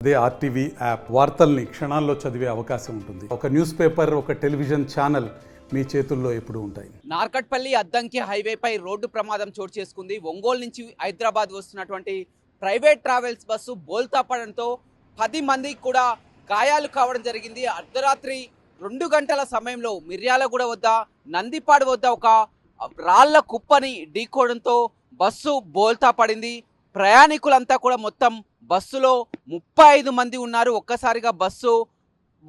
అదే RTV app వార్తల్ని క్షణాల్లో చదివే అవకాశం ఉంటుంది. ఒక న్యూస్ పేపర్, ఒక టెలివిజన్ ఛానల్ మీ చేతుల్లో ఎప్పుడూ ఉంటాయి. నార్కట్పల్లి అద్దంకి హైవేపై రోడ్డు ప్రమాదం చోటు చేసుకుంది. ఒంగోలు నుంచి హైదరాబాద్ వస్తున్నటువంటి ప్రైవేట్ ట్రావెల్స్ బస్సు బోల్తా పడడంతో 10 మందికి కూడా గాయాలు కావడం జరిగింది. అర్ధరాత్రి 2 గంటల సమయంలో మిర్యాలగూడ వద్ద నందిపాడు వద్ద ఒక రాళ్ల కుప్పని ఢీకోవడంతో బస్సు బోల్తా పడింది. ప్రయాణికులంతా కూడా మొత్తం బస్సులో 35 మంది ఉన్నారు. ఒక్కసారిగా బస్సు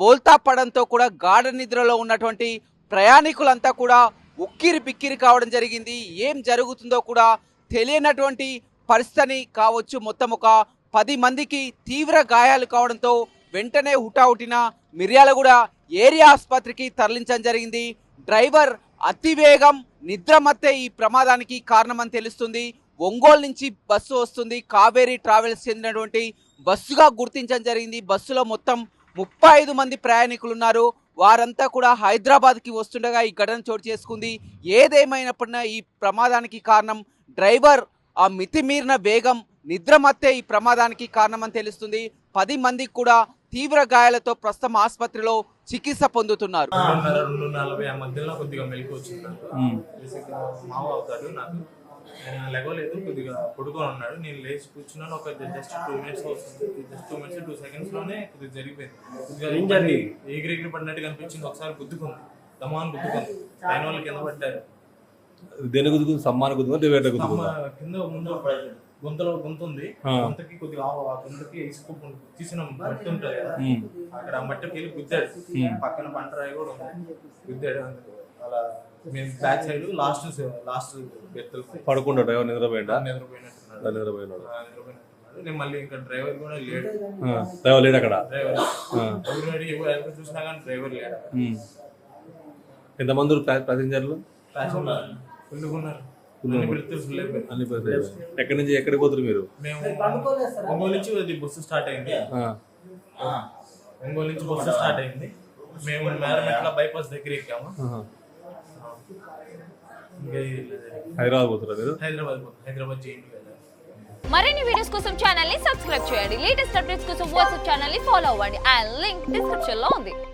బోల్తా పడంతో కూడా గాఢ నిద్రలో ఉన్నటువంటి ప్రయాణికులంతా కూడా ఉక్కిరి బిక్కిరి కావడం జరిగింది. ఏం జరుగుతుందో కూడా తెలియనటువంటి పరిస్థితి కావచ్చు. మొత్తం ఒక 10 మందికి తీవ్ర గాయాలు కావడంతో వెంటనే హుటాహుటిన మిర్యాలగూడ ఏరియా ఆసుపత్రికి తరలించడం జరిగింది. డ్రైవర్ అతివేగం నిద్రమత్తే ఈ ప్రమాదానికి కారణమని తెలుస్తుంది. ఒంగోలు నుంచి బస్సు వస్తుంది. కావేరీ ట్రావెల్స్ చెందినటువంటి బస్సుగా గుర్తించడం జరిగింది. బస్సులో మొత్తం 35 మంది ప్రయాణికులు ఉన్నారు. వారంతా కూడా హైదరాబాద్కి వస్తుండగా ఈ ఘటన చోటు చేసుకుంది. ఏదేమైనప్పటికీ ఈ ప్రమాదానికి కారణం డ్రైవర్ ఆ మితిమీరిన వేగం నిద్రమత్తే ఈ ప్రమాదానికి కారణమని తెలుస్తుంది. 10 మందికి కూడా తీవ్ర గాయాలతో ప్రస్తుతం ఆసుపత్రిలో చికిత్స పొందుతున్నారు. 2:40 మధ్యలో కొద్దిగా మెలకు వచ్చింది. మావ అవుతాడు నాకు, లేవలేదు, కొద్దిగా పడుకొని ఉన్నాడు. నేను లేచి కూర్చున్నాను. ఒక జస్ట్ 2 మినిట్స్ వస్తుంది. జస్ట్ 2 మినిట్స్ 2 సెకండ్స్ లోనే కొద్దిగా జరిగిపోయింది. కొద్దిగా ఎగిరెగిరి పడినట్టు కనిపించింది. ఒకసారి గుద్దుకుంది, దమాన్ గుద్దుకుంది. పైన వాళ్ళు కింద పడ్డారు. దేని గుద్దుకుంది? సమ్మాన గుద్దుకుంది, కింద ముందు గుంతలో గుంత ఉంది. గుంతకి కొద్దిగా గుంతకి ఇసుక తీసిన మట్టి ఉంటుంది కదా, అక్కడ ఆ మట్టికి వెళ్ళి గుద్దాడు. పక్కన పంట రాయి కూడా గుద్దాడు. అలా మేము బ్యాక్ సైడ్ లాస్ట్ బెర్తలు పడుకుంటాడు. నిద్రపోయినాడు. నేను మళ్ళీ ఇంకా డ్రైవర్ కూడా లేడు. డ్రైవర్ లేడు అక్కడ. డ్రైవర్ చూసినా కానీ డ్రైవర్ లేడు. ఎంతమంది ప్యాసింజర్లు? ఫుల్గా ఉన్నారు. ఎక్కడి నుంచి ఎక్కడికి పోతారు మీరు? మేము ఒంగోలు నుంచి బస్సు స్టార్ట్ అయింది. ఒంగోలు నుంచి బస్సు స్టార్ట్ అయింది. మేము మేరమెట్ల బైపాస్ దగ్గర ఎక్కాము. హైదరాబాద్ పోతారా మీరు? హైదరాబాద్ చేయండి. మరిన్ని వీడియోస్ కోసం ఛానల్ ని సబ్స్క్రైబ్ చేయండి. లేటెస్ట్ అప్డేట్స్ కోసం వాట్సాప్ ఛానల్ ని ఫాలో అవ్వండి. ఆ లింక్ డిస్క్రిప్షన్ లో ఉంది.